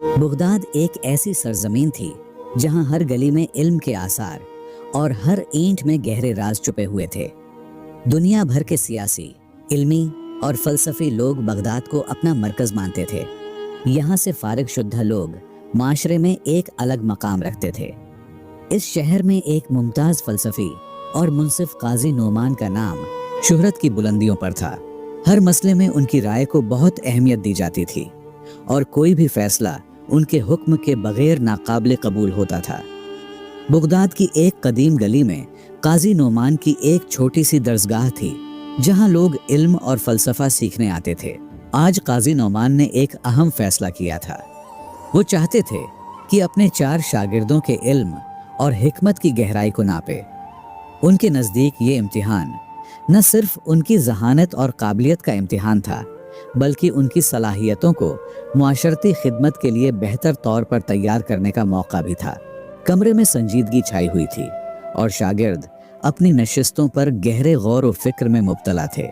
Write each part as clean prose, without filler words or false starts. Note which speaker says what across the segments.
Speaker 1: Baghdad एक ऐसी सरजमीन थी जहां हर गली में इल्म के आसार और हर ईंट में गहरे राज छुपे हुए थे। दुनिया भर के सियासी, इल्मी और फलसफी लोग बगदाद को अपना मरकज मानते थे। यहाँ से फारिग शुद्धा लोग माशरे में एक अलग मकाम रखते थे। इस शहर में एक मुमताज फलसफी और मुंसिफ काजी नोमान का नाम शोहरत की बुलंदियों पर था। हर मसले में उनकी राय को बहुत अहमियत दी जाती थी और कोई भी फैसला उनके हुक्म के बगैर नाकाबिल कबूल होता था। बगदाद की एक कदीम गली में काजी नोमान की एक छोटी सी दरसगाह थी जहां लोग इल्म और फलसफा सीखने आते थे। आज काजी नोमान ने एक अहम फैसला किया था। वो चाहते थे कि अपने 4 शागिर्दों के इल्म और हिकमत की गहराई को नापे। उनके नज़दीक ये इम्तिहान न सिर्फ उनकी जहानत और काबिलियत का इम्तिहान था, बल्कि उनकी सलाहियतों को मुआशरती खिदमत के लिए बेहतर तौर पर तैयार करने का मौका भी था। कमरे में संजीदगी छाई हुई थी और शागिर्द अपनी नशिस्तों पर गहरे गौर व फिक्र में मुब्तला थे।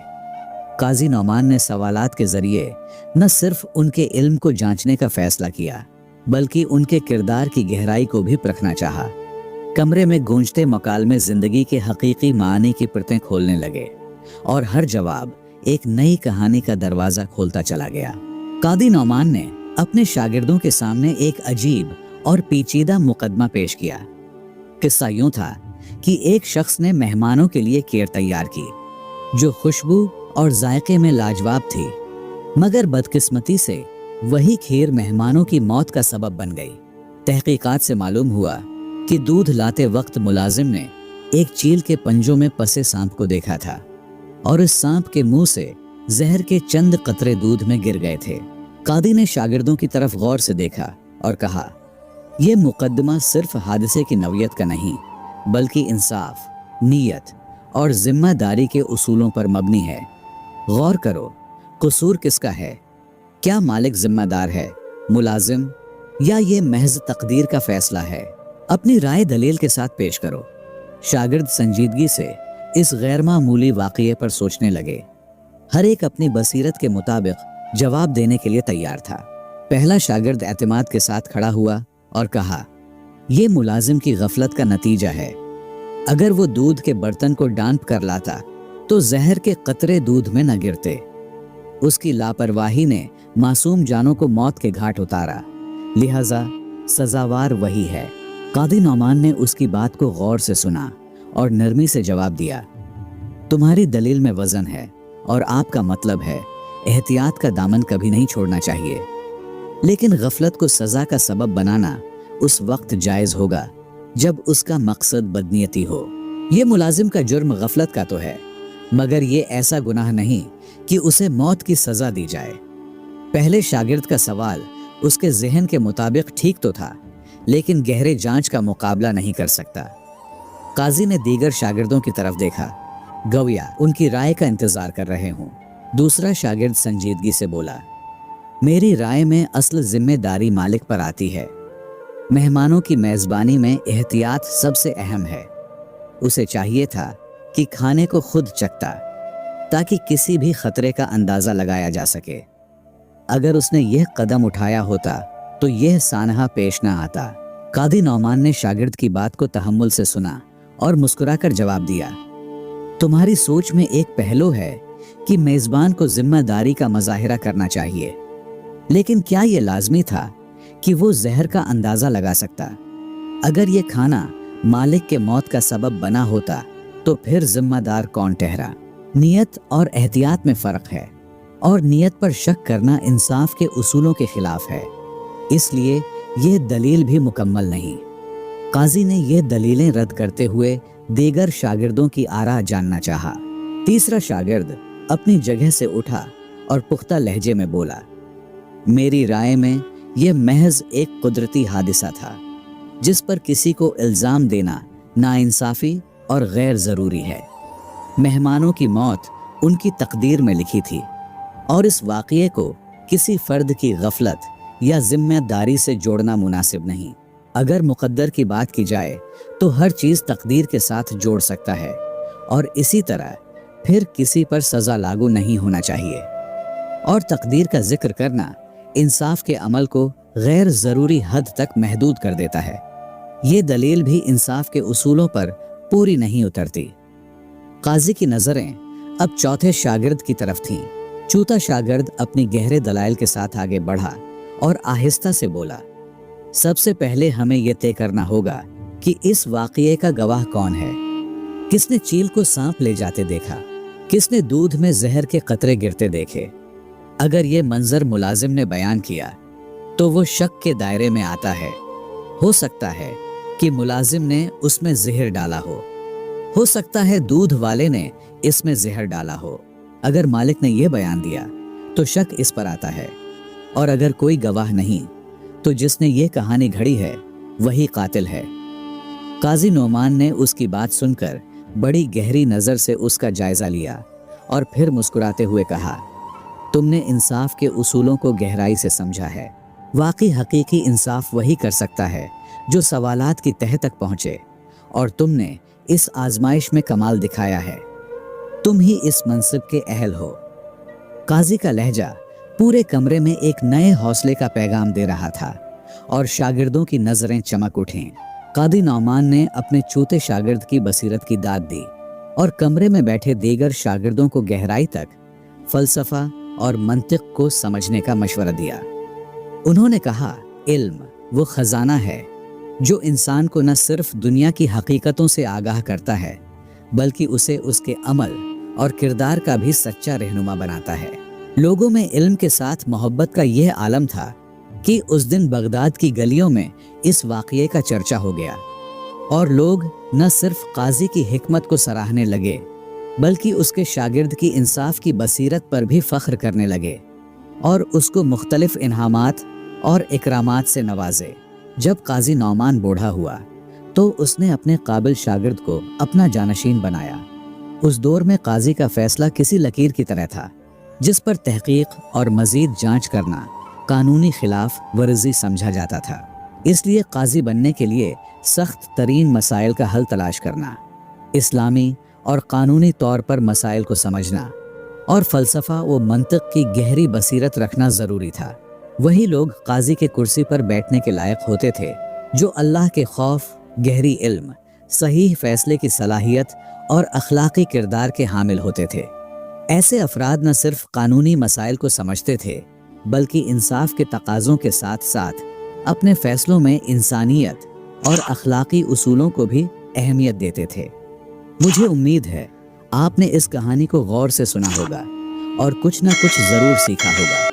Speaker 1: काजी नौमान ने सवालात के जरिए न सिर्फ उनके इल्म को जांचने का फैसला किया, बल्कि उनके किरदार की गहराई को भी परखना चाहा। कमरे में गूंजते मकालमे जिंदगी के हकीकी मानी की परतें खोलने लगे और हर जवाब एक नई कहानी का दरवाजा खोलता चला गया। कादी नौमान ने अपने शागिर्दों के सामने एक अजीब और पेचीदा मुकदमा पेश किया। किस्सा यूं था कि एक शख्स ने मेहमानों के लिए खीर तैयार की जो खुशबू और जायके में लाजवाब थी, मगर बदकिस्मती से वही खीर मेहमानों की मौत का सबब बन गई। तहकीकात से मालूम हुआ कि दूध लाते वक्त मुलाजिम ने एक चील के पंजों में फंसे सांप को देखा था और इस सांप के मुंह से जहर के चंद कतरे दूध में गिर गए थे। कादी ने शागिर्दों की तरफ गौर से देखा और कहा, यह मुकदमा सिर्फ हादसे की नौयत का नहीं, बल्कि इंसाफ, नीयत और जिम्मेदारी के उसूलों पर मबनी है। गौर करो, कसूर किसका है? क्या मालिक जिम्मेदार है, मुलाजिम, या ये महज तकदीर का फैसला है? अपनी राय दलील के साथ पेश करो। शागिर्द संजीदगी से इस गैर मामूली वाक़ये पर सोचने लगे। हर एक अपनी बसीरत के मुताबिक जवाब देने के लिए तैयार था। पहला शागिर्द एतमाद के साथ खड़ा हुआ और कहा, यह मुलाजिम की गफलत का नतीजा है। अगर वो दूध के बर्तन को डांप कर लाता तो जहर के कतरे दूध में न गिरते। उसकी लापरवाही ने मासूम जानों को मौत के घाट उतारा, लिहाजा सजावार वही है। कादी नौमान ने उसकी बात को गौर से सुना और नरमी से जवाब दिया, तुम्हारी दलील में वजन है और आपका मतलब है एहतियात का दामन कभी नहीं छोड़ना चाहिए, लेकिन गफलत को सजा का सबब बनाना उस वक्त जायज होगा जब उसका मकसद बदनीयती हो। ये मुलाजिम का जुर्म गफलत का तो है, मगर ये ऐसा गुनाह नहीं कि उसे मौत की सजा दी जाए। पहले शागिर्द का सवाल उसके जहन के मुताबिक ठीक तो था, लेकिन गहरे जांच का मुकाबला नहीं कर सकता। काजी ने दीगर शागिर्दों की तरफ देखा, गविया उनकी राय का इंतजार कर रहे हूँ। दूसरा शागिर्द संजीदगी से बोला, मेरी राय में असल जिम्मेदारी मालिक पर आती है। मेहमानों की मेजबानी में एहतियात सबसे अहम है। उसे चाहिए था कि खाने को खुद चखता ताकि किसी भी खतरे का अंदाजा लगाया जा सके। अगर उसने यह कदम उठाया होता तो यह सानहा पेश न आता। कादी नौमान ने शागिर्द की बात को तहम्मुल से सुना और मुस्कुराकर जवाब दिया, तुम्हारी सोच में एक पहलू है कि मेजबान को जिम्मेदारी का मुजाहिरा करना चाहिए, लेकिन क्या यह लाजमी था कि वो जहर का अंदाजा लगा सकता? अगर ये खाना मालिक के मौत का सबब बना होता तो फिर जिम्मेदार कौन ठहरा? नियत और एहतियात में फर्क है और नियत पर शक करना इंसाफ के उसूलों के खिलाफ है, इसलिए यह दलील भी मुकम्मल नहीं। काजी ने यह दलीलें रद्द करते हुए दीगर शागिर्दों की आरा जानना चाहा। तीसरा शागिर्द अपनी जगह से उठा और पुख्ता लहजे में बोला, मेरी राय में यह महज एक कुदरती हादिसा था जिस पर किसी को इल्जाम देना नाइंसाफी और गैर जरूरी है। मेहमानों की मौत उनकी तकदीर में लिखी थी और इस वाक़ये को किसी फर्द की गफलत या जिम्मेदारी से जोड़ना मुनासिब नहीं। अगर मुकद्दर की बात की जाए तो हर चीज़ तकदीर के साथ जोड़ सकता है और इसी तरह फिर किसी पर सज़ा लागू नहीं होना चाहिए। और तकदीर का जिक्र करना इंसाफ के अमल को غیر ضروری حد تک محدود کر دیتا ہے۔ یہ دلیل بھی انصاف کے اصولوں پر پوری نہیں اترتی۔ قاضی کی نظریں اب چوتھے شاگرد کی طرف تھیں۔ چوتھا شاگرد اپنی گہرے دلائل کے ساتھ آگے بڑھا اور آہستہ سے بولا، سب سے پہلے ہمیں یہ طے کرنا ہوگا کہ اس واقعے کا گواہ کون ہے۔ کس نے چیل کو سانپ لے جاتے دیکھا؟ کس نے دودھ میں زہر کے قطرے گرتے دیکھے؟ اگر یہ منظر ملازم نے بیان کیا تو وہ شک کے دائرے میں آتا ہے۔ ہو سکتا ہے کہ ملازم نے اس میں زہر ڈالا ہو سکتا ہے دودھ والے نے اس میں زہر ڈالا ہو۔ اگر مالک نے یہ بیان دیا تو شک اس پر آتا ہے، اور اگر کوئی گواہ نہیں تو جس نے یہ کہانی گھڑی ہے وہی قاتل ہے۔ قاضی نعمان نے اس کی بات سن کر بڑی گہری نظر سے اس کا جائزہ لیا اور پھر مسکراتے ہوئے کہا، تم نے انصاف کے اصولوں کو گہرائی سے سمجھا ہے۔ واقعی حقیقی انصاف وہی کر سکتا ہے جو سوالات کی تہہ تک پہنچے، اور تم نے اس آزمائش میں کمال دکھایا ہے۔ تم ہی اس منصب کے اہل ہو۔ قاضی کا لہجہ پورے کمرے میں ایک نئے حوصلے کا پیغام دے رہا تھا، اور شاگردوں کی نظریں چمک اٹھیں۔ قاضی نعمان نے اپنے چوتھے شاگرد کی بصیرت کی داد دی اور کمرے میں بیٹھے دیگر شاگردوں کو گہرائی تک فلسفہ اور منطق کو سمجھنے کا مشورہ دیا۔ انہوں نے کہا، علم وہ خزانہ ہے جو انسان کو نہ صرف دنیا کی حقیقتوں سے آگاہ کرتا ہے بلکہ اسے اس کے عمل اور کردار کا بھی سچا رہنما بناتا ہے۔ لوگوں میں علم کے ساتھ محبت کا یہ عالم تھا کہ اس دن بغداد کی گلیوں میں اس واقعے کا چرچا ہو گیا، اور لوگ نہ صرف قاضی کی حکمت کو سراہنے لگے بلکہ اس کے شاگرد کی انصاف کی بصیرت پر بھی فخر کرنے لگے اور اس کو مختلف انعامات اور اکرامات سے نوازے۔ جب قاضی نعمان بوڑھا ہوا تو اس نے اپنے قابل شاگرد کو اپنا جانشین بنایا۔ اس دور میں قاضی کا فیصلہ کسی لکیر کی طرح تھا جس پر تحقیق اور مزید جانچ کرنا قانونی خلاف ورزی سمجھا جاتا تھا۔ اس لیے قاضی بننے کے لیے سخت ترین مسائل کا حل تلاش کرنا، اسلامی اور قانونی طور پر مسائل کو سمجھنا، اور فلسفہ و منطق کی گہری بصیرت رکھنا ضروری تھا۔ وہی لوگ قاضی کے کرسی پر بیٹھنے کے لائق ہوتے تھے جو اللہ کے خوف، گہری علم، صحیح فیصلے کی صلاحیت اور اخلاقی کردار کے حامل ہوتے تھے۔ ایسے افراد نہ صرف قانونی مسائل کو سمجھتے تھے بلکہ انصاف کے تقاضوں کے ساتھ ساتھ اپنے فیصلوں میں انسانیت اور اخلاقی اصولوں کو بھی اہمیت دیتے تھے۔ مجھے امید ہے آپ نے اس کہانی کو غور سے سنا ہوگا اور کچھ نہ کچھ ضرور سیکھا ہوگا۔